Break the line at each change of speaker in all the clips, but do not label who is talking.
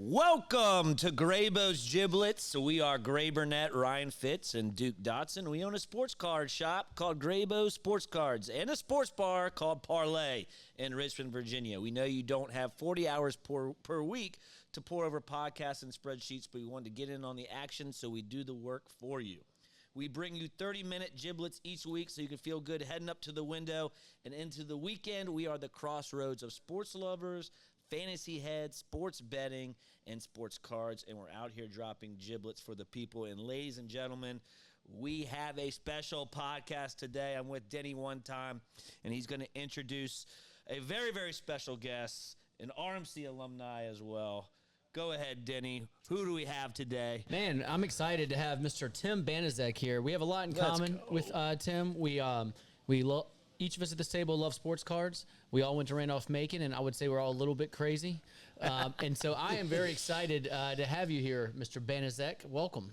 Welcome to Graybo's Giblets. We are Gray Burnett, Ryan Fitz, and Duke Dotson. We own a sports card shop called Graybo Sports Cards and a sports bar called Parlay in Richmond, Virginia. We know you don't have 40 hours per week to pour over podcasts and spreadsheets, but we want to get in on the action, so we do the work for you. We bring you 30-minute giblets each week so you can feel good heading up to the window and into the weekend. We are the crossroads of sports lovers, fantasy heads, sports betting, and sports cards, and we're out here dropping giblets for the people. And ladies and gentlemen, we have a special podcast today. I'm with Denny one time, and he's going to introduce a very, very special guest, an RMC alumni as well. Go ahead, Denny. Who do we have today?
Man, I'm excited to have Mr. Tim Banazek here. We have a lot in common with Tim. Each of us at this table love sports cards. We all went to Randolph-Macon, and I would say we're all a little bit crazy. And so I am very excited to have you here, Mr. Banazek. Welcome.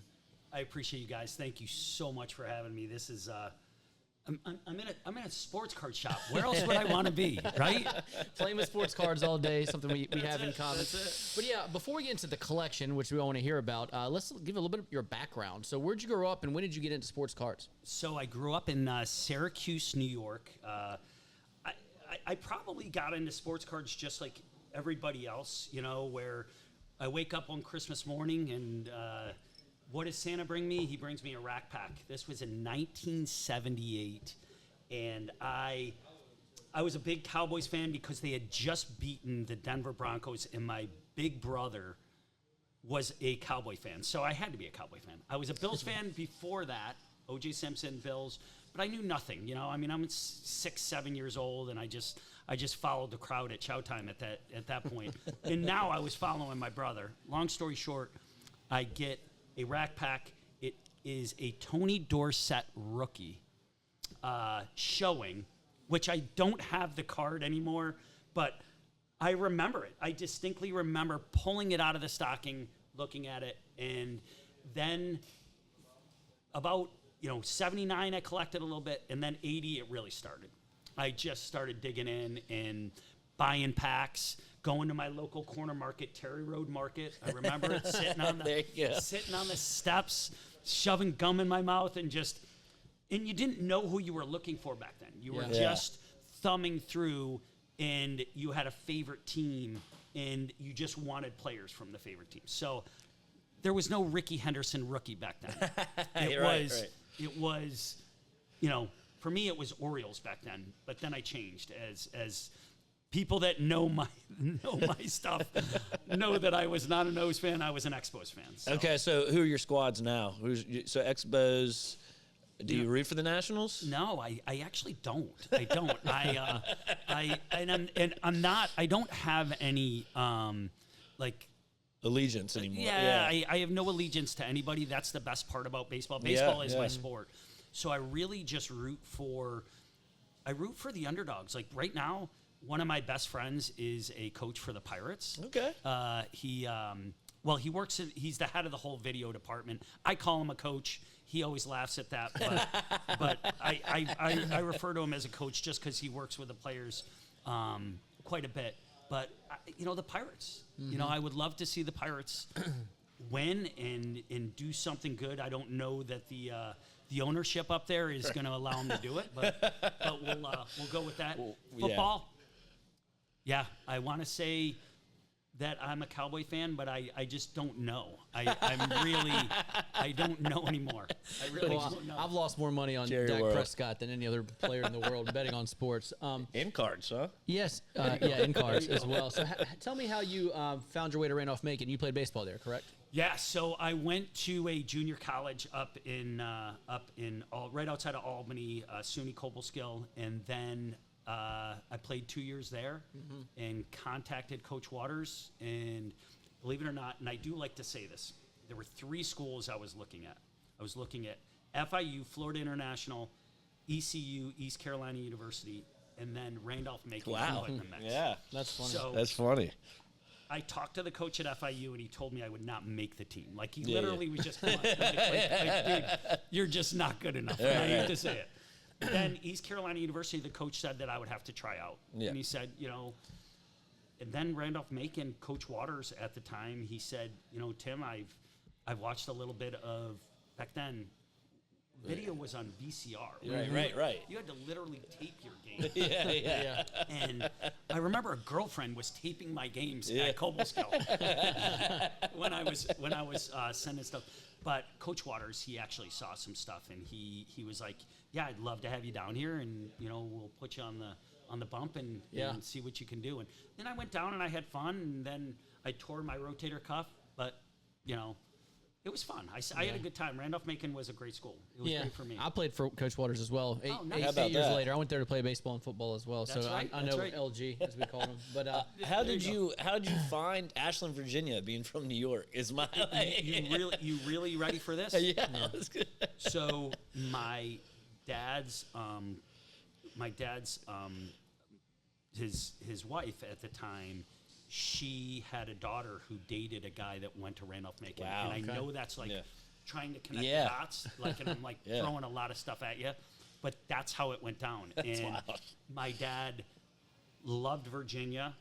I appreciate you guys. Thank you so much for having me. This is I'm in a sports card shop. Where else would I want to be, right?
Playing with sports cards all day, something we have in common.
That's it.
But yeah, before we get into the collection, which we all want to hear about, let's give a little bit of your background. So where'd you grow up, and when did you get into sports cards?
So I grew up in Syracuse, New York. I probably got into sports cards just like everybody else, you know, where I wake up on Christmas morning and what does Santa bring me? He brings me a rack pack. This was in 1978, and I was a big Cowboys fan because they had just beaten the Denver Broncos, and my big brother was a Cowboy fan, so I had to be a Cowboy fan. I was a Bills fan before that, O.J. Simpson, Bills, but I knew nothing. You know, I mean, I'm 6, 7 years old, and I just followed the crowd at Showtime at that point. And now I was following my brother. Long story short, I get a rack pack. It is a Tony Dorsett rookie showing, which I don't have the card anymore, but I remember it. I distinctly remember pulling it out of the stocking, looking at it, and then about 79 I collected a little bit, and then 80 it really started. I just started digging in and buying packs, going to my local corner market, Terry Road Market. I remember it sitting on the steps, shoving gum in my mouth, and you didn't know who you were looking for back then. You were just thumbing through, and you had a favorite team, and you just wanted players from the favorite team. So there was no Ricky Henderson rookie back then. It was, for me it was Orioles back then, but then I changed as people that know my stuff know that I was not an O's fan. I was an Expos fan. So.
Okay, so who are your squads now? So Expos. Do you root for the Nationals?
No, I actually don't. I don't. I'm not. I don't have any
allegiance anymore.
Yeah. I have no allegiance to anybody. That's the best part about baseball. Baseball is my sport. So I really just root for the underdogs. Like right now, one of my best friends is a coach for the Pirates.
Okay.
He works he's the head of the whole video department. I call him a coach. He always laughs at that, but I refer to him as a coach just because he works with the players quite a bit. But the Pirates. Mm-hmm. I would love to see the Pirates win and do something good. I don't know that the ownership up there is going to allow them to do it, but we'll go with that. Football. Yeah, I want to say that I'm a Cowboy fan, but I just don't know. I don't know anymore. I really don't know.
I've lost more money on Dak Prescott than any other player in the world betting on sports.
In cards, huh?
Yes, in cards as well. So tell me how you found your way to Randolph-Macon. You played baseball there, correct?
Yeah, so I went to a junior college up in right outside of Albany, SUNY Cobleskill, and then I played 2 years there and contacted Coach Waters. And believe it or not, and I do like to say this, there were 3 schools I was looking at. I was looking at FIU, Florida International, ECU, East Carolina University, and then Randolph-Macon.
Wow.
In the mix.
Yeah.
That's funny.
That's funny.
I talked to the coach at FIU, and he told me I would not make the team. Like, he literally was just like, dude, you're just not good enough. And I hate to say it. Then East Carolina University, the coach said that I would have to try out. Yeah. And he said, then Randolph-Macon, Coach Waters at the time, he said, Tim, I've watched a little bit of, back then, video was on VCR.
Right.
You had to literally tape your game.
Yeah.
And I remember a girlfriend was taping my games at Cobleskill when I was sending stuff. But Coach Waters, he actually saw some stuff, and he was like, "Yeah, I'd love to have you down here, and we'll put you on the bump and see what you can do." And then I went down and I had fun, and then I tore my rotator cuff, but it was fun. I had a good time. Randolph-Macon was a great school. It was great for me.
I played for Coach Waters as well.
Nice.
8 years later, I went there to play baseball and football as well.
That's
so
right.
I know
That's right.
LG, as we called him. But
How did you find Ashland, Virginia, being from New York? Is my
you really ready for this?
Yeah. That's good.
So my dad's his wife at the time, she had a daughter who dated a guy that went to Randolph-Macon.
Wow.
And I know that's like trying to connect
Yeah.
the dots, and I'm like throwing a lot of stuff at you, but that's how it went down.
That's
and
wild.
my dad loved Virginia.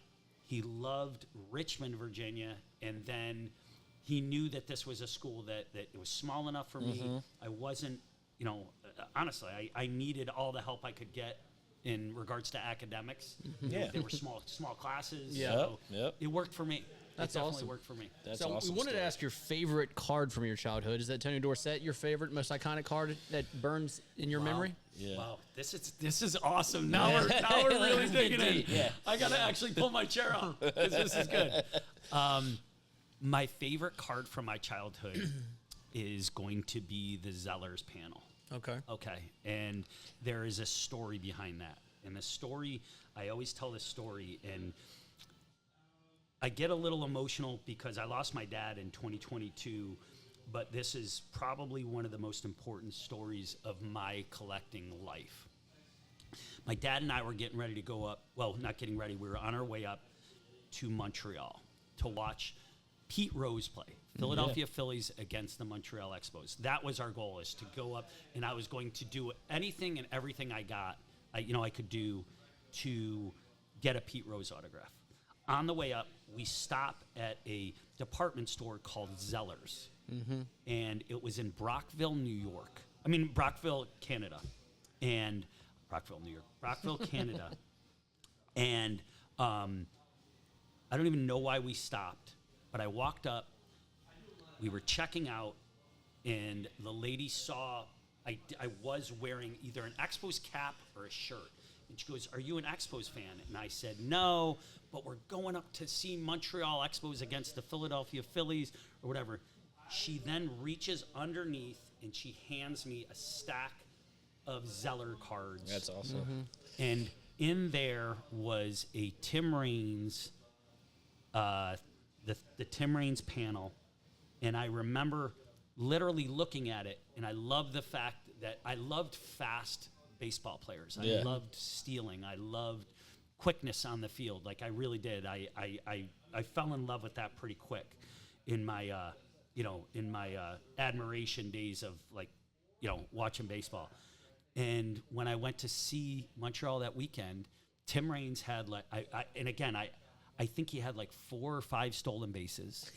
He loved Richmond, Virginia, and then he knew that this was a school that it was small enough for me. I wasn't, honestly, I needed all the help I could get in regards to academics.
Yeah.
They were small classes.
Yeah.
So
Yep.
it worked for me.
That's
it definitely
awesome.
worked for me.
That's
so
awesome
we wanted
story.
to ask your favorite card from your childhood. Is that Tony Dorsett your favorite, most iconic card that burns in your memory?
Yeah.
Wow, this is awesome. Now we're really
Let's get
digging in.
deep, yeah.
I gotta actually pull my chair out because this is good. My favorite card from my childhood is going to be the Zellers panel. Okay, and there is a story behind that. And the story, I always tell this story, and I get a little emotional because I lost my dad in 2022, but this is probably one of the most important stories of my collecting life. My dad and I were getting ready to go up, well, not getting ready, we were on our way up to Montreal to watch Pete Rose play. Philadelphia Phillies against the Montreal Expos. That was our goal, is to go up, and I was going to do anything and everything I could do to get a Pete Rose autograph. On the way up, we stop at a department store called Zellers, and it was in Brockville, Canada, and Brockville, Canada, and I don't even know why we stopped, but I walked up. We were checking out, and the lady saw I was wearing either an Expos cap or a shirt. And she goes, "Are you an Expos fan?" And I said, "No, but we're going up to see Montreal Expos against the Philadelphia Phillies," or whatever. She then reaches underneath and she hands me a stack of Zeller cards.
That's awesome.
And in there was a Tim Raines, the Tim Raines panel. And I remember literally looking at it, and I loved the fact that I loved fast baseball players. I loved stealing. I loved quickness on the field. Like, I really did. I fell in love with that pretty quick in my admiration days of, like, watching baseball. And when I went to see Montreal that weekend, Tim Raines had, like, I think he had like 4 or 5 stolen bases.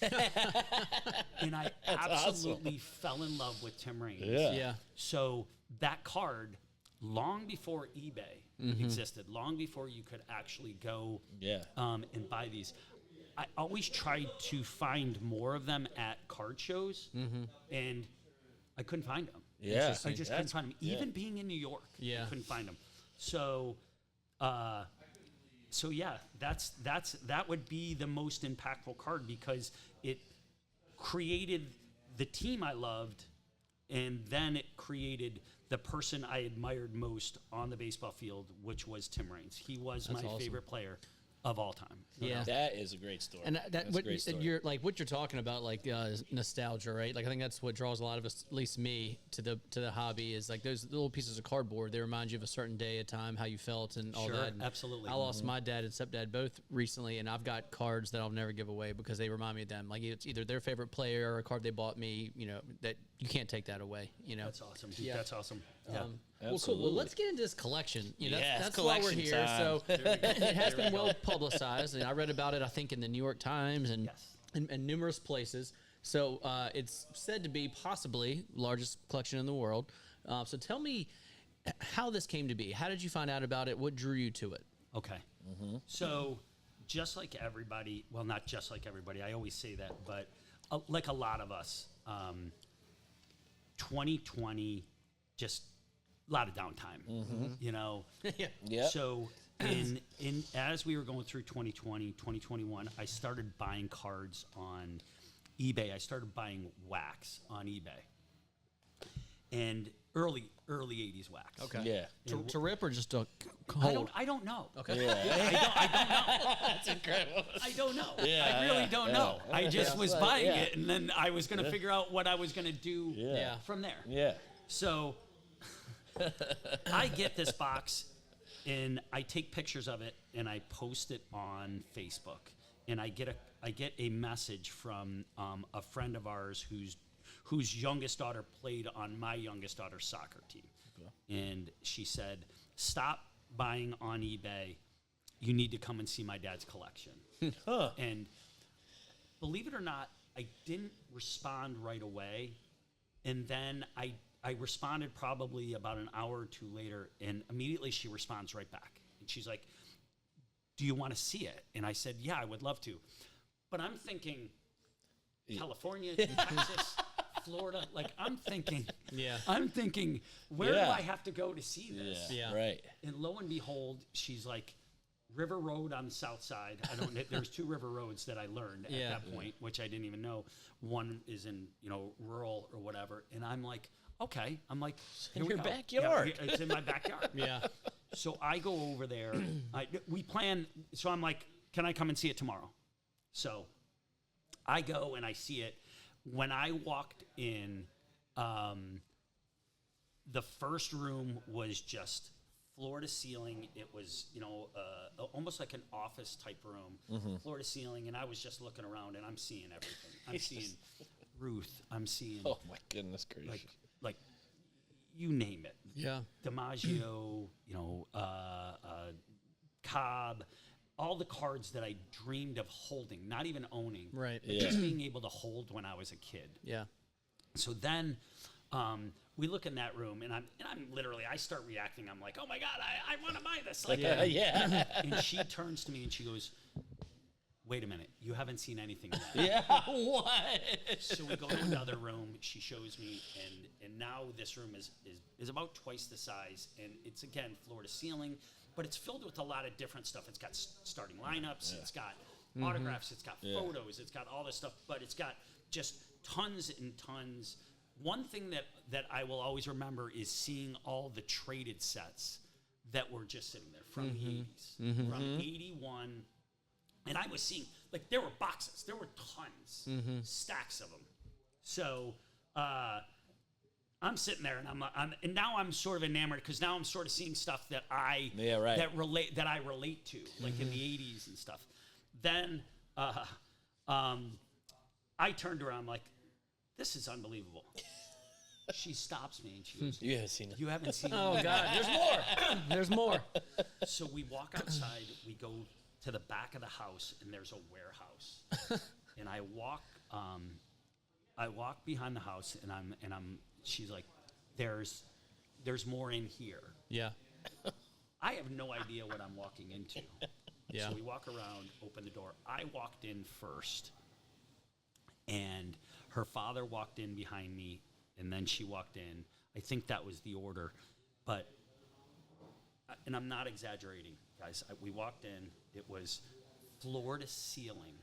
And I absolutely fell in love with Tim Raines.
Yeah.
So that card, long before eBay existed, long before you could actually go and buy these, I always tried to find more of them at card shows, and I couldn't find them.
Yeah.
I just couldn't find them. Even being in New York, I couldn't find them. So, that would be the most impactful card because it created the team I loved, and then it created the person I admired most on the baseball field, which was Tim Raines. He was my favorite player of all time.
Yeah.
That is a great story.
And
That's a great story.
you're like what you're talking about, like nostalgia, right? Like I think that's what draws a lot of us, at least me, to the hobby is like those little pieces of cardboard. They remind you of a certain day, a time, how you felt, and all that. And
absolutely.
I lost my dad and stepdad both recently, and I've got cards that I'll never give away because they remind me of them. Like it's either their favorite player or a card they bought me. That you can't take that away.
That's awesome. Dude, that's awesome. Yeah.
Well, cool. Well, let's get into this collection. That's why we're
collection
here.
time.
So it has been well publicized, and I read about it, I think, in the New York Times and and numerous places. So it's said to be possibly largest collection in the world. So tell me how this came to be. How did you find out about it? What drew you to it?
Okay. So just like everybody, well, not just like everybody, I always say that, but like a lot of us, 2020, just a lot of downtime, you know?
Yeah.
So as we were going through 2020, 2021, I started buying cards on eBay. I started buying wax on eBay. And early 80s wax.
Okay.
Yeah.
To rip or just to hold?
I don't know.
Okay.
Yeah.
I don't know.
That's incredible.
I don't know.
Yeah,
I really don't know. I just was
But,
buying
yeah.
it, and then I was going to figure out what I was going to do
Yeah.
from there.
Yeah.
So I get this box, and I take pictures of it, and I post it on Facebook. And I get a message from a friend of ours whose youngest daughter played on my youngest daughter's soccer team. And she said, "Stop buying on eBay. You need to come and see my dad's collection." And believe it or not, I didn't respond right away. And then I responded probably about an hour or two later, and immediately she responds right back. And she's like, "Do you want to see it?" And I said, "Yeah, I would love to." But I'm thinking California, Texas, Florida. Like I'm thinking, where do I have to go to see this?
Yeah.
Right.
And lo and behold, she's like, River Road on the south side. I don't know. There's 2 river roads that I learned at that point, which I didn't even know. One is in, rural or whatever. And I'm like, okay. I'm like,
in
here we
your
go.
backyard.
Yeah, it's in my backyard.
Yeah.
So I go over there. We plan. So I'm like, can I come and see it tomorrow? So I go and I see it. When I walked in, the first room was just floor to ceiling. It was, almost like an office type room, floor to ceiling. And I was just looking around and I'm seeing everything. I'm seeing Ruth. I'm seeing
Oh my goodness gracious.
like you name it.
Yeah.
DiMaggio, Cobb, all the cards that I dreamed of holding, not even owning,
Right.
but just being able to hold when I was a kid.
Yeah.
So then we look in that room, and I'm literally, I start reacting. I'm like, oh my God, I want to buy this. Like,
Yeah.
And she turns to me and she goes, wait a minute, you haven't seen anything yet.
Yeah. What?
So we go to another room. She shows me, and now this room is about twice the size, and it's again floor to ceiling, but it's filled with a lot of different stuff. It's got starting lineups, it's got autographs, it's got photos, it's got all this stuff, but it's got just tons and tons. One thing that I will always remember is seeing all the traded sets that were just sitting there from the 80s, from 81. And I was seeing, like, there were boxes. There were tons, stacks of them. So I'm sitting there, and and now I'm sort of enamored because now I'm sort of seeing stuff that I relate to, like in the 80s and stuff. Then I turned around, I'm like, this is unbelievable. She stops me and she goes,
You haven't seen it.
"You haven't seen it."
Oh God, there's more. There's more.
So we walk outside, we go to the back of the house, and there's a warehouse. And I walk behind the house, and she's like, there's more in here.
Yeah.
I have no idea what I'm walking into.
Yeah.
So we walk around, open the door. I walked in first, and her father walked in behind me, and then she walked in. I think that was the order, and I'm not exaggerating, guys. We walked in. It was floor to ceiling,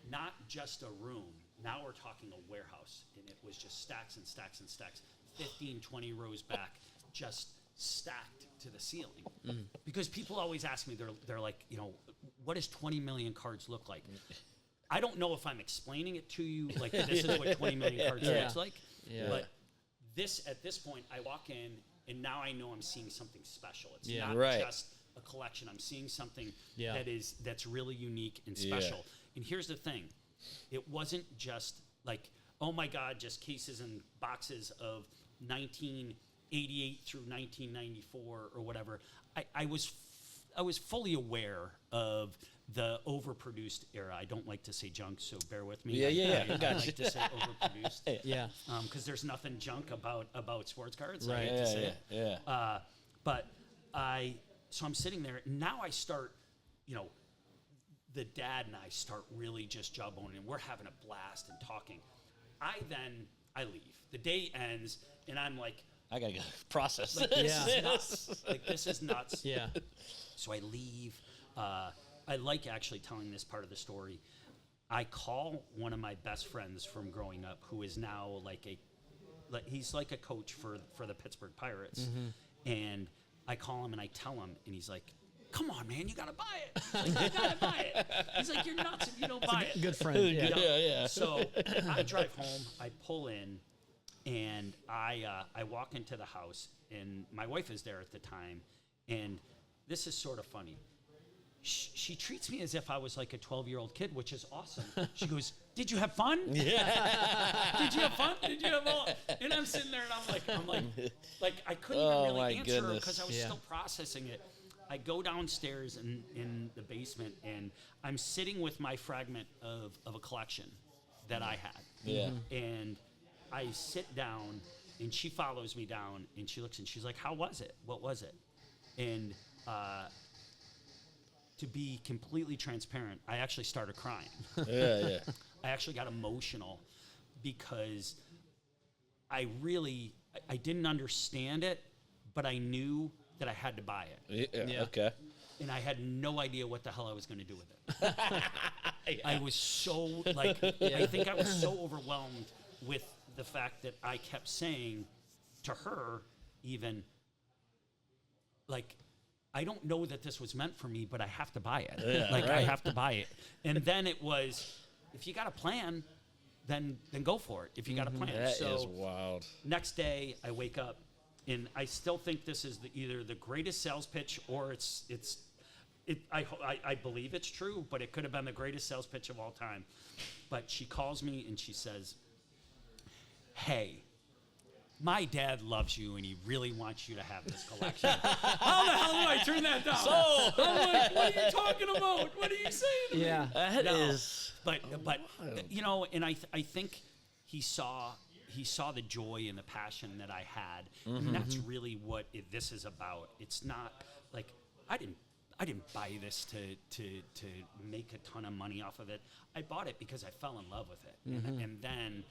not just a room. Now we're talking a warehouse, and it was just stacks and stacks and stacks, 15, 20 rows back, just stacked to the ceiling. Because people always ask me, they're like, what does 20 million cards look like? I don't know if I'm explaining it to you, like this is what 20 million cards looks like.
Yeah.
But at this point, I walk in, and now I know I'm seeing something special. It's
Yeah.
not
Right.
just a collection. I'm seeing something
Yeah.
that's really unique and special. And here's the thing. It wasn't just like, oh my God, just cases and boxes of 1988 through 1994 or whatever. I was I was fully aware of the overproduced era. I don't like to say junk, so bear with me.
Yeah.
I like to say overproduced.
Yeah.
Because there's nothing junk about sports cards.
Right.
I hate to say it.
Yeah.
But so I'm sitting there, and now I start, the dad and I start really just jawboning, and we're having a blast and talking. I leave. The day ends, and I'm like,
I gotta go process
like,
this.
this is nuts. Like, this is nuts.
Yeah.
So I leave. I like actually telling this part of the story. I call one of my best friends from growing up, who is now he's like a coach for the Pittsburgh Pirates, and I call him and I tell him, and he's like, "Come on, man, you gotta buy it. He's like, you gotta buy it." He's like, "You're nuts if you don't buy it."
Good friend. Yeah.
Yeah.
So I drive home. I pull in, and I walk into the house, and my wife is there at the time, and this is sort of funny. She treats me as if I was like a 12-year-old kid, which is awesome. She goes, "Did you have fun?
Yeah.
Did you have fun? Did you have all?" And I'm sitting there, and I'm like I couldn't even really answer her because I was still processing it. I go downstairs in the basement, and I'm sitting with my fragment of a collection that I had.
Yeah.
And I sit down, and she follows me down, and she looks, and she's like, "How was it? What was it?" And to be completely transparent, I actually started crying.
Yeah.
I actually got emotional because I didn't understand it, but I knew that I had to buy it.
Yeah. Okay.
And I had no idea what the hell I was going to do with it. I was so, I think I was so overwhelmed with the fact that I kept saying to her, even, I don't know that this was meant for me, but I have to buy it.
Yeah,
I have to buy it. And then it was, if you got a plan, then go for it. If you got a plan.
That
So
is wild.
next day, I wake up, and I still think this is either the greatest sales pitch or I believe it's true, but it could have been the greatest sales pitch of all time. But she calls me and she says, "Hey, my dad loves you, and he really wants you to have this collection." How the hell do I turn that down? I'm like, "What are you talking about? What are you saying to me?"
Yeah.
That
No,
is.
But and I think he saw the joy and the passion that I had, and that's really what this is about. It's not like I didn't buy this to make a ton of money off of it. I bought it because I fell in love with it, and then,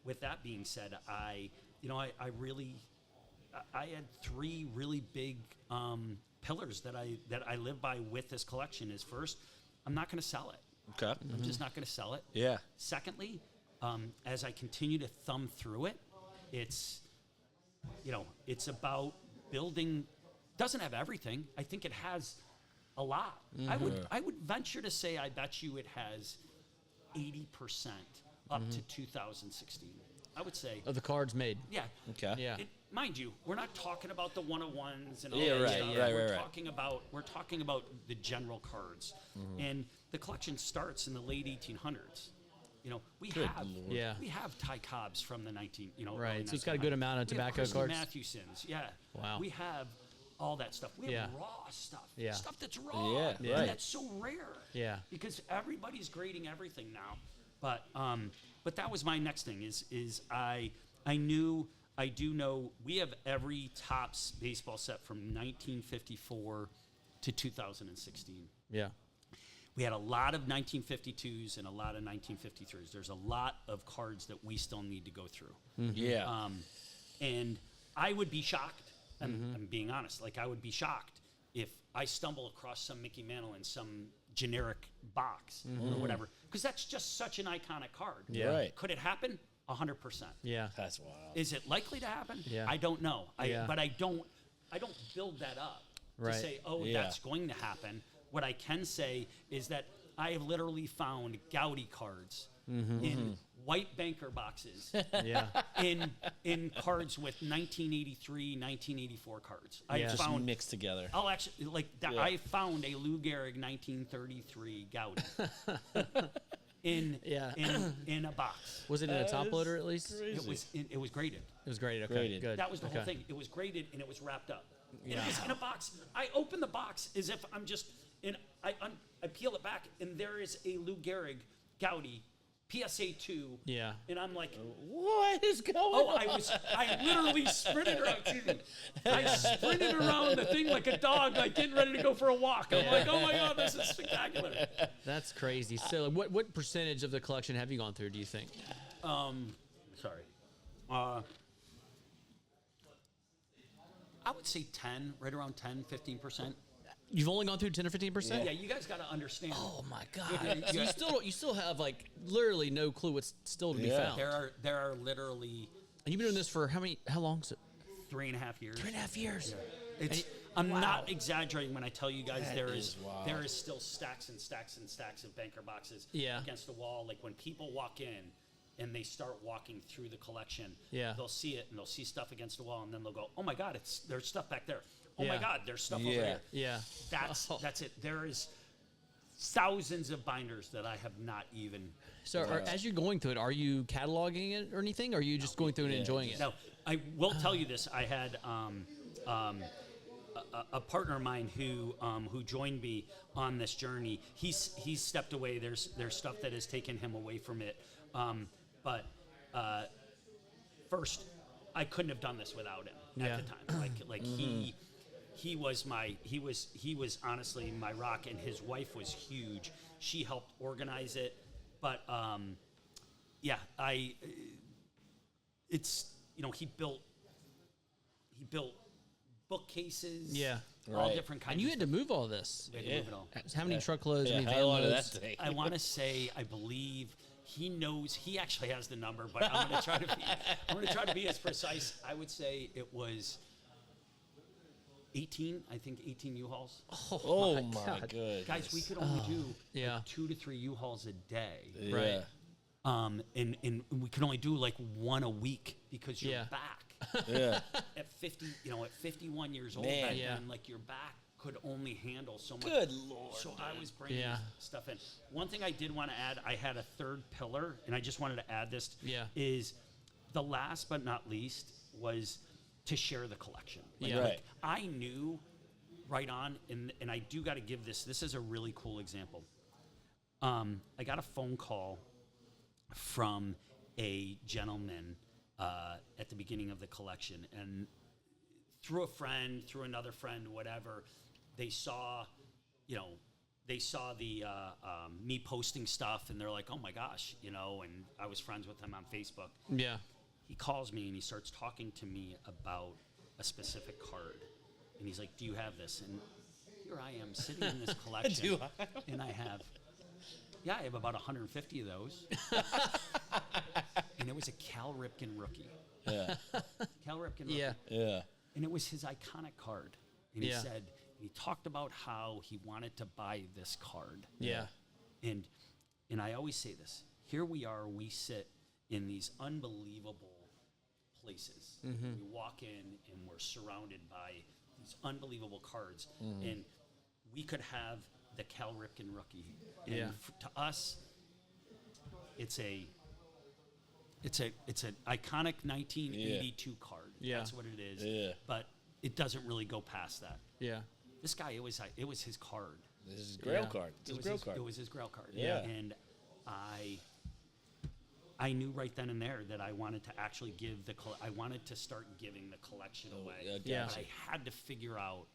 with that being said, I had three really big pillars that I live by with this collection. Is first, I'm not going to sell it.
Okay.
I'm just not going to sell it.
Yeah.
Secondly, as I continue to thumb through it, it's about building. Doesn't have everything. I think it has a lot. I would venture to say I bet you it has 80% up to 2016. I would say.
Of the cards made.
Yeah.
Okay.
Yeah.
Mind you, we're not talking about the 101s and all
Yeah,
that
right,
stuff.
right,
We're
right.
talking about the general cards, and the collection starts in the late 1800s. We have Ty Cobbs from the 19.
Right.
early
So it's got a good
1900s.
amount of
We have
tobacco
Christy
cards.
Mathewsons. Yeah.
Wow.
We have all that stuff. We have
Yeah.
raw stuff.
Yeah.
Stuff that's raw.
Yeah,
And
right.
that's so rare.
Yeah.
Because everybody's grading everything now. But that was my next thing. Is I do know we have every Topps baseball set from 1954 to 2016.
Yeah.
We had a lot of 1952s and a lot of 1953s. There's a lot of cards that we still need to go through.
Yeah.
And I would be shocked, I'm being honest, I would be shocked if I stumble across some Mickey Mantle in some generic box or whatever, because that's just such an iconic card.
Yeah.
Right.
Could it happen? 100%.
Yeah.
That's wild.
Is it likely to happen?
Yeah.
I don't know.
Yeah.
But I don't build that up
Right.
to say, oh,
Yeah.
that's going to happen. What I can say is that I have literally found Gaudy cards in white banker boxes
Yeah.
in cards with 1983, 1984 cards.
Yeah.
I
Just
found
Mixed together.
I'll actually
Yeah.
I found a Lou Gehrig 1933 Gaudy in a box.
Was it in a top loader at least?
It was graded.
It was great. Okay.
Graded.
Good.
That was the whole
Okay.
thing. It was graded and it was wrapped up. And it was in a box. I open the box as if I'm just I peel it back, and there is a Lou Gehrig Gaudi PSA 2.
Yeah.
And I'm like,
What is going on?
I literally sprinted around. Excuse me. I sprinted around the thing like a dog, like getting ready to go for a walk. I'm like, oh my God, this is spectacular.
That's crazy. So, what percentage of the collection have you gone through, do you think?
Sorry. I would say 10, right around 10, 15%.
You've only gone through 10 or 15%?
Yeah, you guys got to understand.
Oh my God! So you still have like literally no clue what's still to be found.
There are literally.
And you've been doing this for how long?
3.5 years.
3.5 years.
Yeah. I'm not exaggerating when I tell you guys there is
wild.
still stacks and stacks and stacks of banker boxes
Yeah.
against the wall. Like when people walk in and they start walking through the collection, they'll see it and they'll see stuff against the wall, and then they'll go, "Oh my God, there's stuff back there. Oh my God, there's stuff over here."
Yeah.
That's it. There is thousands of binders that I have not even.
So as you're going through it, are you cataloging it or anything? Or are you just going through and enjoying it?
No, I will tell you this. I had a partner of mine who joined me on this journey. He's stepped away. There's stuff that has taken him away from it. But first, I couldn't have done this without him at the time. Like he was honestly my rock, and his wife was huge. She helped organize it, but it's he built bookcases, all different kinds.
And you
of
had to move all this.
We had to move it all.
How many truckloads? How many van
How long did
loads?
that take?
I want to say, I believe he knows. He actually has the number, but I'm going to try to be as precise. I would say it was 18. I think 18 U-Hauls.
Oh my goodness.
Guys, we could only do
Yeah.
like 2 to 3 U-Hauls a day.
Yeah.
Right.
And we could only do like one a week because your
Yeah.
back
Yeah.
at 50, at 51 years old,
Man.
back
Yeah.
then, like your back could only handle so much.
Good Lord.
So I was bringing
Yeah.
stuff in. One thing I did want to add, I had a third pillar, and I just wanted to add this.
Yeah.
Is the last but not least was to share the collection.
Yeah.
Right.
I knew right on, and I do got to give this. This is a really cool example. I got a phone call from a gentleman at the beginning of the collection, and through a friend, through another friend, whatever, they saw the me posting stuff, and they're like, "Oh my gosh," and I was friends with him on Facebook.
Yeah.
He calls me and he starts talking to me about a specific card, and he's like, "Do you have this?" And here I am sitting in this collection, and I have about 150 of those. And it was a Cal Ripken rookie.
Yeah.
Cal Ripken rookie.
Yeah.
Yeah.
And it was his iconic card. And he
Yeah.
said, he talked about how he wanted to buy this card.
Yeah.
And I always say this. Here we are, we sit in these unbelievable places.
Mm-hmm.
We walk in and we're surrounded by these unbelievable cards. And we could have the Cal Ripken rookie. And
Yeah.
to us, it's an iconic 1982 card.
Yeah.
That's what it is.
Yeah.
But it doesn't really go past that.
Yeah.
This guy, it was his card.
This is Grail
Yeah.
card. It's
It
his
was
Grail
his,
card.
it was his Grail card.
Yeah.
And I knew right then and there that I wanted to actually give I wanted to start giving the collection away.
Yeah.
But I had to figure out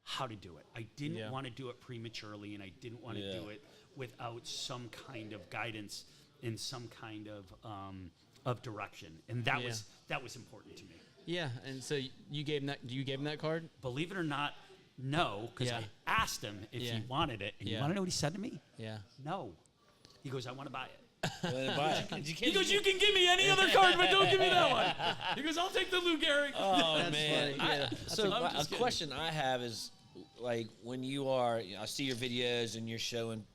how to do it. I didn't want to do it prematurely, and I didn't want to do it without some kind of guidance and some kind of direction. And that was important to me.
Yeah. And so you gave him that card?
Believe it or not, no, because I asked him if he wanted it. And you want to know what he said to me?
Yeah.
No. He goes, "I want to buy it."
He
goes, "You can give me any other card, but don't give me that one." He goes, "I'll take the Lou Gehrig."
Oh,
That's
man.
funny. Yeah.
So
I'm
a
just kidding.
question I have is, like, when you are, I see your videos and you're showing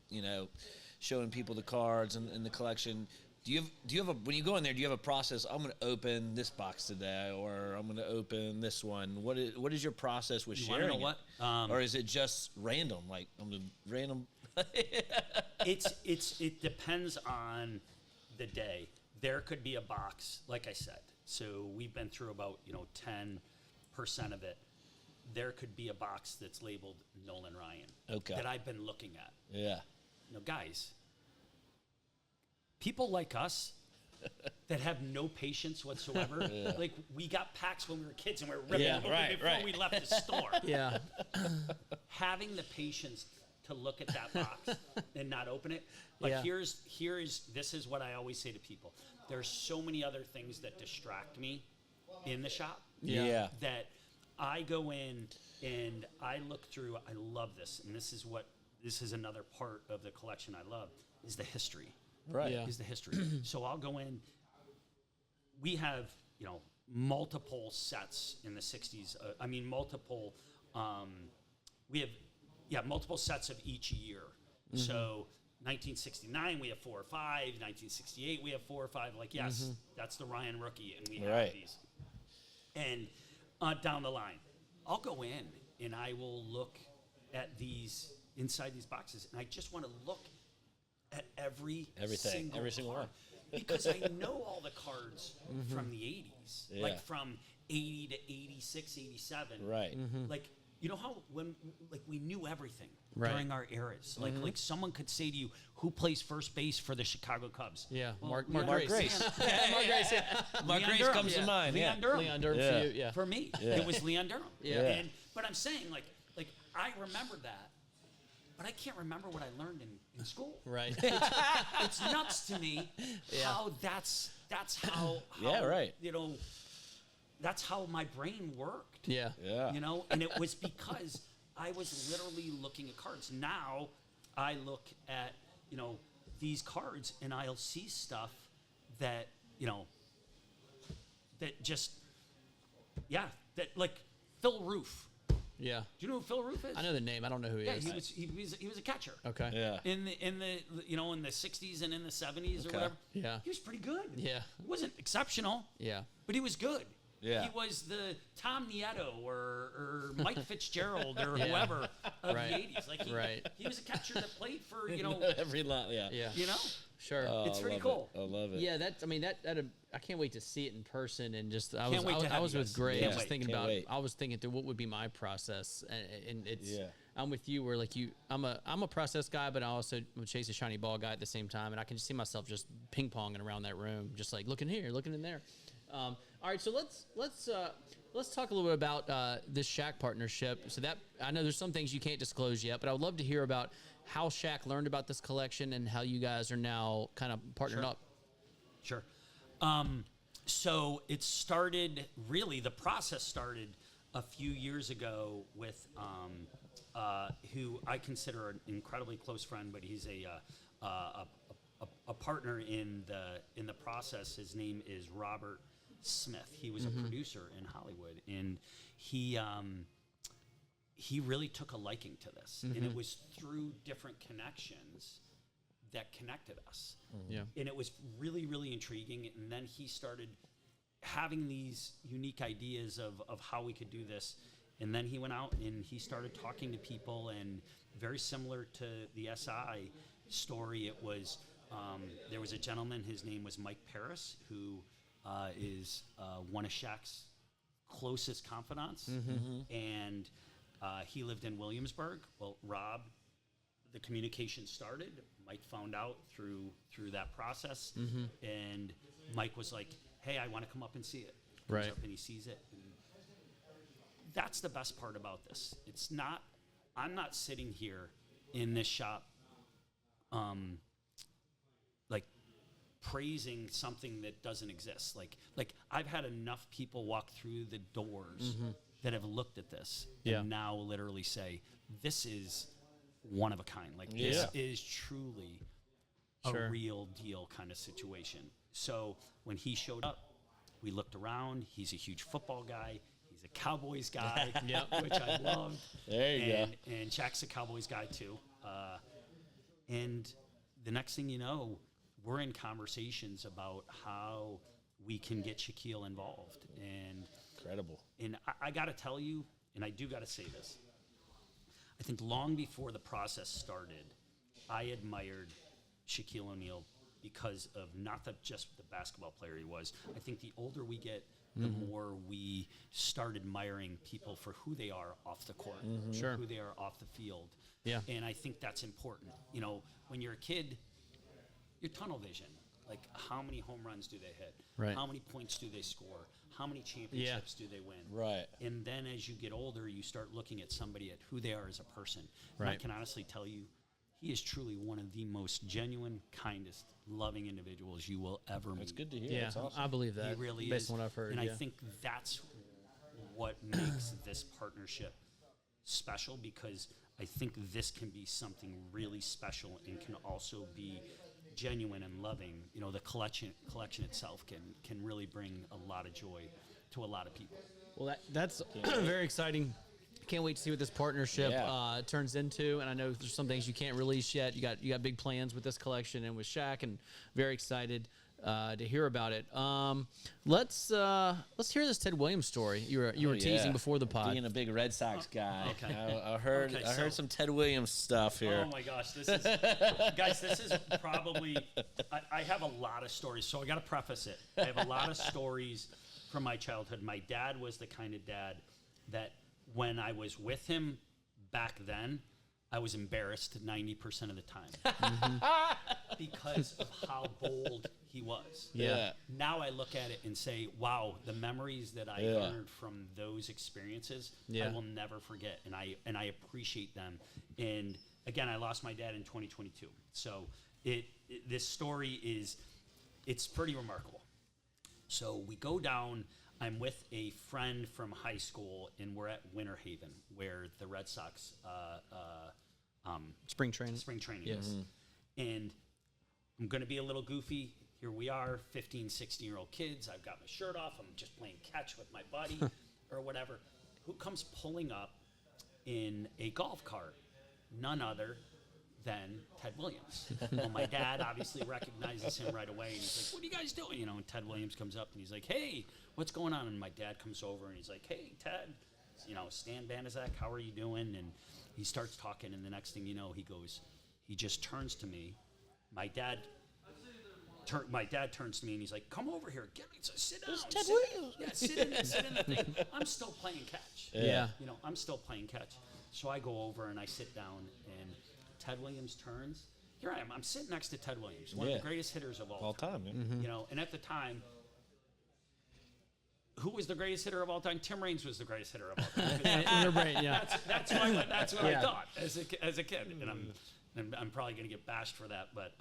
people the cards and the collection. Do you have when you go in there, do you have a process? I'm going to open this box today, or I'm going to open this one. What is your process with
You wanna
sharing
know
it?
what?
Or is it just random? Like, I'm the random.
It depends on the day. There could be a box, like I said. So we've been through about 10% of it. there could be a box that's labeled Nolan Ryan.
Okay.
That I've been looking at.
Yeah.
Guys, people like us that have no patience whatsoever, like we got packs when we were kids and we were ripping them open before we left the store.
Yeah.
Having the patience to look at that box and not open it. Like this is what I always say to people. There's so many other things that distract me in the shop.
Yeah.
That I go in and I look through. I love this, and this is another part of the collection I love is the history.
Right.
Yeah.
Is the history. So I'll go in. We have multiple sets in the 60s. Multiple. We have multiple sets of each year. So 1969 we have 4 or 5. 1968 we have 4 or 5. Like that's the Ryan rookie, and we have these. And down the line, I'll go in and I will look at these inside these boxes, and I just want to look at everything,
every single one,
because I know all the cards from the 80s, like from 80 to 86, 87,
right?
Like how when we knew everything
Right.
during our eras, like someone could say to you, who plays first base for the Chicago Cubs?
Yeah.
Well,
Mark
Grace.
Mark Grace. Yeah.
Mark
Leon
Grace
Durham.
comes to mind.
Leon Durham.
Leon Durham
Yeah.
for you. Yeah.
For me, it was Leon Durham.
Yeah.
But I'm saying, like I remember that, but I can't remember what I learned in school.
Right.
It's nuts to me how that's how
right.
That's how my brain worked.
Yeah.
Yeah.
And it was because I was literally looking at cards. Now I look at these cards and I'll see stuff that that just that like Phil Roof.
Yeah.
Do you know who Phil Roof is?
I know the name. I don't know who he is.
He was a catcher.
Okay.
Yeah.
In the in the 60s and in the 70s or
Okay.
whatever.
Yeah.
He was pretty good.
Yeah.
He wasn't exceptional.
Yeah.
But he was good.
Yeah.
He was the Tom Nieto or Mike Fitzgerald or
Yeah.
whoever of
Right.
the 80s. Like he was a catcher that played for,
every lot. Yeah.
Yeah. Sure.
It's
I
pretty
love
cool.
it. I love it.
Yeah, I can't wait to see it in person and just I
Can't wait to have
was
you
with
guys.
Gray.
Can't
Just
wait.
thinking
Can't
about
wait.
I was thinking through what would be my process and it's
Yeah.
I'm with you where like I'm a process guy, but I also would chase a shiny ball guy at the same time, and I can just see myself just ping ponging around that room, just like looking here, looking in there. All right, so let's talk a little bit about this Shaq partnership. So that I know there's some things you can't disclose yet, but I would love to hear about how Shaq learned about this collection and how you guys are now kind of partnered up.
Sure. So it started, really, the process started a few years ago with who I consider an incredibly close friend, but he's a partner in the process. His name is Robert Smith. He was a producer in Hollywood, and he really took a liking to this, and it was through different connections that connected us.
Yeah.
And it was really, really intriguing. And then he started having these unique ideas of how we could do this. And then he went out and he started talking to people, and very similar to the SI story, it was, there was a gentleman, his name was Mike Paris, who is one of Shaq's closest confidants. And he lived in Williamsburg. Well, Rob, the communication started. Mike found out through that process, and Mike was like, "Hey, I want to come up and see it." Comes up and he sees it. And that's the best part about this. It's not. I'm not sitting here in this shop, like praising something that doesn't exist. Like I've had enough people walk through the doors that have looked at this and now literally say, "This is one of a kind. Like this is truly a real deal kind of situation." So when he showed up, we looked around. He's a huge football guy. He's a Cowboys guy, which I loved.
There you go.
And Shaq's a Cowboys guy too. And the next thing you know, we're in conversations about how we can get Shaquille involved. And
Incredible.
And I got to tell you, and I do got to say this, I think long before the process started, I admired Shaquille O'Neal, because of not just the basketball player he was. I think the older we get, the more we start admiring people for who they are off the court,
Sure.
who they are off the field.
Yeah.
And I think that's important. You know, when you're a kid, you're tunnel vision. Like, how many home runs do they hit?
Right.
How many points do they score? How many championships do they win?
Right.
And then as you get older, you start looking at somebody at who they are as a person. And I
Right.
can honestly tell you, he is truly one of the most genuine, kindest, loving individuals you will ever meet.
That's good to hear.
Yeah,
That's awesome.
I believe that.
He really
based
is.
on what I've heard.
And
yeah.
I think that's what makes this partnership special, because I think this can be something really special and can also be genuine and loving. You know, the collection itself can really bring a lot of joy to a lot of people.
Well, that's very exciting. Can't wait to see what this partnership turns into. And I know there's some things you can't release yet. You got big plans with this collection and with Shaq, and very excited to hear about it. Let's hear this Ted Williams story. You were teasing before the pod.
Being a big Red Sox guy,
Okay.
I heard
Okay,
I heard some Ted Williams stuff here.
Oh my gosh, this is guys. This is probably. I have a lot of stories, so I got to preface it. I have a lot of stories from my childhood. My dad was the kind of dad that when I was with him back then, I was embarrassed 90% of the time because of how bold he was.
Yeah.
Now I look at it and say, wow, the memories that I garnered from those experiences,
Yeah.
I will never forget, and I appreciate them. And again, I lost my dad in 2022, so this story it's pretty remarkable. So we go down. I'm with a friend from high school, and we're at Winter Haven, where the Red Sox
Spring training.
spring training
Yes.
is. And I'm going to be a little goofy. Here we are, 15, 16-year-old kids. I've got my shirt off. I'm just playing catch with my buddy or whatever. Who comes pulling up in a golf cart? None other than Ted Williams. Well, my dad obviously recognizes him right away, and he's like, what are you guys doing? You know, and Ted Williams comes up, and he's like, hey, what's going on? And my dad comes over, and he's like, hey, Ted, you know, Stan Banazek, how are you doing? And he starts talking, and the next thing you know, he just turns to me. My dad turns to me, and he's like, come over here, sit down.
Ted Williams.
Yeah, sit in the thing. I'm still playing catch.
Yeah.
You know, I'm still playing catch. So I go over, and I sit down, and Ted Williams turns. Here I am. I'm sitting next to Ted Williams, one of the greatest hitters of all time.
Yeah.
You know, and at the time, who was the greatest hitter of all time? Tim Raines was the greatest hitter of all time. That's what I thought as a kid, and I'm probably going to get bashed for that. But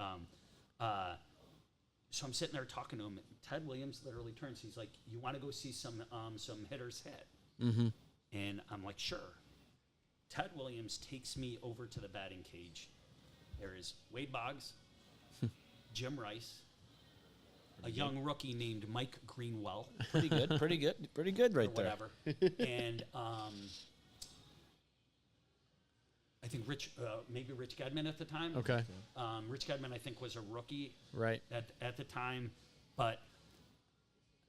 so I'm sitting there talking to him. And Ted Williams literally turns. He's like, "You want to go see some hitters hit?" Mm-hmm. And I'm like, "Sure." Ted Williams takes me over to the batting cage. There is Wade Boggs, Jim Rice, a young rookie named Mike Greenwell.
Pretty good right
or
there.
whatever. And I think maybe Rich Gedman at the time.
Okay.
Rich Gedman, I think, was a rookie
Right.
at the time. But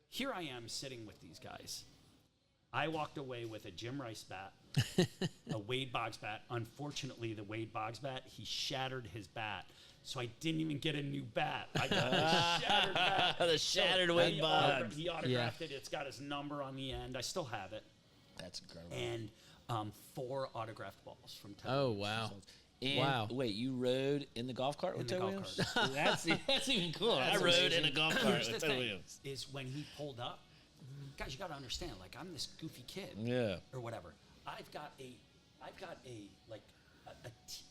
here I am sitting with these guys. I walked away with a Jim Rice bat, a Wade Boggs bat. Unfortunately, the Wade Boggs bat, he shattered his bat. So I didn't even get a new bat. I got a shattered bat.
The shattered Wade Boggs.
He autographed it. It's got his number on the end. I still have it.
That's incredible.
And 4 autographed balls from Ted
Oh,
Williams.
wow.
And
Wow.
Wait, you rode in the golf cart with
the
Ted
golf
Williams?
cart.
That's even cooler. I
That's
rode in
amazing.
a golf cart
Here's
with
the
Ted
thing,
Williams.
is when he pulled up, guys, you got to understand, like, I'm this goofy kid.
Yeah.
Or whatever. I've got a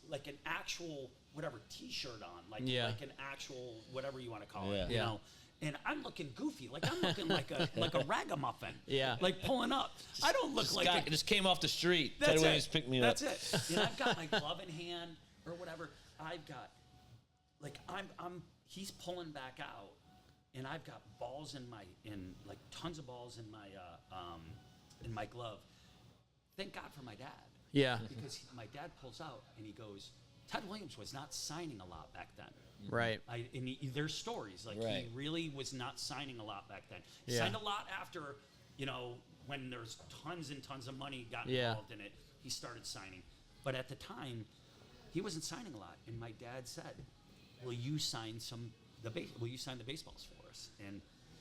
like an actual whatever T-shirt on, like an actual whatever you want to call it, you
Yeah.
know. And I'm looking goofy, like I'm looking like a ragamuffin,
Yeah.
like pulling up. I don't look like
It just came off the street.
That's
Ted
it.
Williams picked me up.
That's it. And I've got my glove in hand or whatever. I've got like he's pulling back out, and I've got balls like tons of balls in my glove. Thank God for my dad.
Yeah.
Because my dad pulls out and he goes, Ted Williams was not signing a lot back then.
Right.
There's stories like
Right.
he really was not signing a lot back then. He
Yeah.
signed a lot after, you know, when there's tons and tons of money got
Yeah.
involved in it. He started signing, but at the time, he wasn't signing a lot. And my dad said, "Will you sign some you signed the baseballs for us, and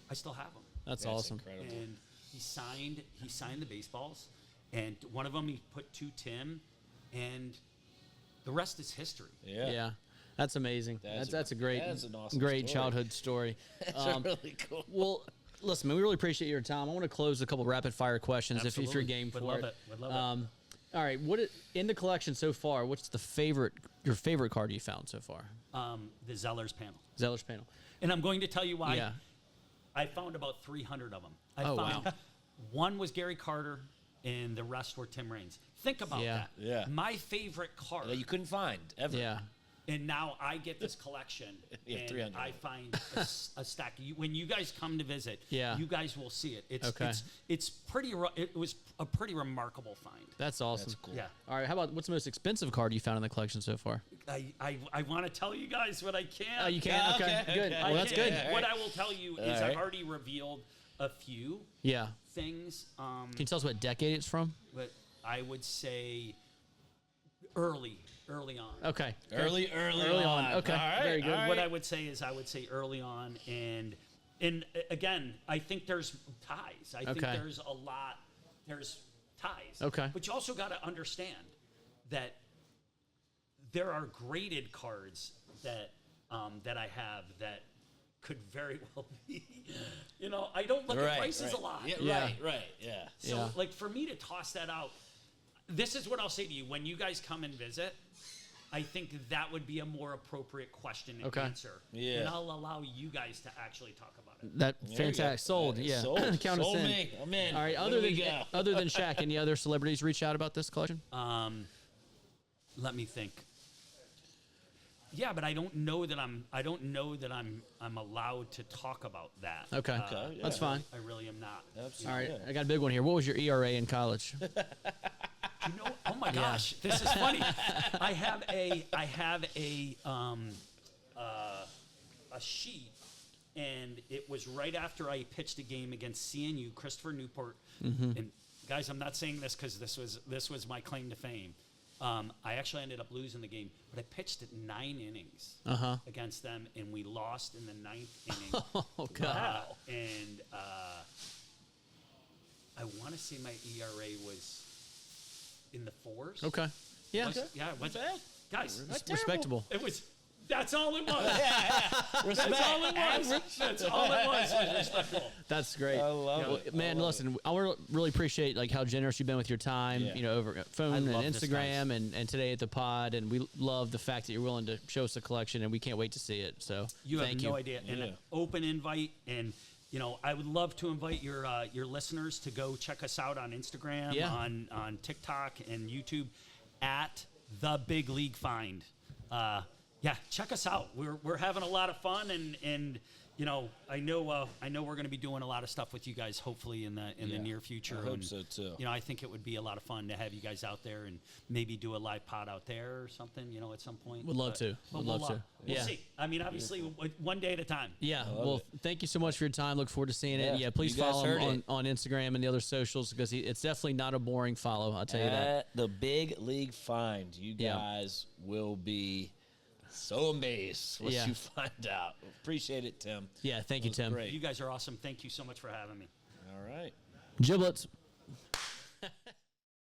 I still have them.
That's awesome.
Incredible.
And he signed the baseballs, and one of them he put to Tim, and the rest is history.
Yeah. That's amazing. That's a great,
that's an awesome
great
story.
childhood story.
That's really cool.
Well, listen, man, we really appreciate your time. I want to close a couple rapid fire questions if you're
Absolutely.
game for
Would love
it.
it. Would love it.
All right, in the collection so far? What's your favorite card you found so far?
The Zeller's panel.
Zeller's panel.
And I'm going to tell you why.
Yeah.
I found about 300 of them. I
Oh,
found
wow.
one was Gary Carter, and the rest were Tim Raines. Think about
Yeah.
that.
Yeah.
My favorite card.
That you couldn't find ever.
Yeah.
And now I get this collection,
You have
and
300.
I find a stack. When you guys come to visit,
Yeah.
you guys will see it.
Okay.
It's pretty. It was a pretty remarkable find.
That's awesome.
That's cool.
Yeah.
All right, how about what's the most expensive card you found in the collection so far?
I want to tell you guys, but I can't.
Oh, you can?
Yeah,
Okay,
okay,
good.
okay.
Well, that's good.
Yeah.
What I will tell you is
All right.
I've already revealed a few
Yeah.
things.
Can you tell us what decade it's from?
But I would say early on.
Okay.
Early
Early on. Okay.
All right,
Very good.
all right.
What I would say early on, and again, I think there's ties. I think
Okay.
there's ties.
Okay.
But you also got to understand that there are graded cards that I have that could very well be. I don't look at prices a lot.
Yeah,
Yeah.
right. Yeah.
So,
Yeah.
like, for me to toss that out, this is what I'll say to you. When you guys come and visit, I think that would be a more appropriate question and
Okay.
answer.
Yeah.
And I'll allow you guys to actually talk about it.
That
There you
fantastic.
go.
Sold. Yeah.
Sold.
Count
Sold
us in.
me. I'm in.
All right.
Where
Other
do we
than
go?
other than Shaq, any other celebrities reach out about this collection?
Let me think. Yeah, but I don't know that I'm allowed to talk about that.
Okay.
Okay,
That's
yeah.
fine.
I really am not.
Absolutely.
All right.
Yeah.
I got a big one here. What was your ERA in college?
Oh my gosh, this is funny. I have a sheet, and it was right after I pitched a game against CNU, Christopher Newport. And guys, I'm not saying this because this was my claim to fame. I actually ended up losing the game, but I pitched at 9 innings against them, and we lost in the 9th inning.
Oh God.
And I want to say my ERA was in the 4s.
Okay. Yeah.
Yeah, it was guys.
Respectable.
It was. That's all it was.
Respect.
That's all it was. That's all it was respectable.
That's great.
I love it.
Man, listen, I really appreciate how generous you've been with your time,
Yeah.
over phone and
love this,
Instagram
guys.
and today at the pod, and we love the fact that you're willing to show us the collection, and we can't wait to see it. So
You have
thank
no
you.
idea. And
Yeah.
an open invite, and I would love to invite your listeners to go check us out on Instagram,
Yeah.
on TikTok and YouTube at The Big League Find. Yeah, check us out. We're having a lot of fun, and I know we're going to be doing a lot of stuff with you guys hopefully in the near future.
I hope
and,
so, too.
I think it would be a lot of fun to have you guys out there and maybe do a live pod out there or something. At some point.
Would love to.
but
Would love to.
We'll
Yeah.
see. I mean, obviously, one day at a time.
Yeah. Well, thank you so much for your time. Look forward to seeing it.
Yeah,
Yeah. Please
you guys
follow him
heard
on Instagram and the other socials because it's definitely not a boring follow. I'll tell you that.
At the Big League Find, you
Yeah.
guys will be so amazed what
Yeah.
you find out. Appreciate it, Tim.
Yeah. Thank you, Tim.
Great.
You guys are awesome. Thank you so much for having me.
All right.
Giblets.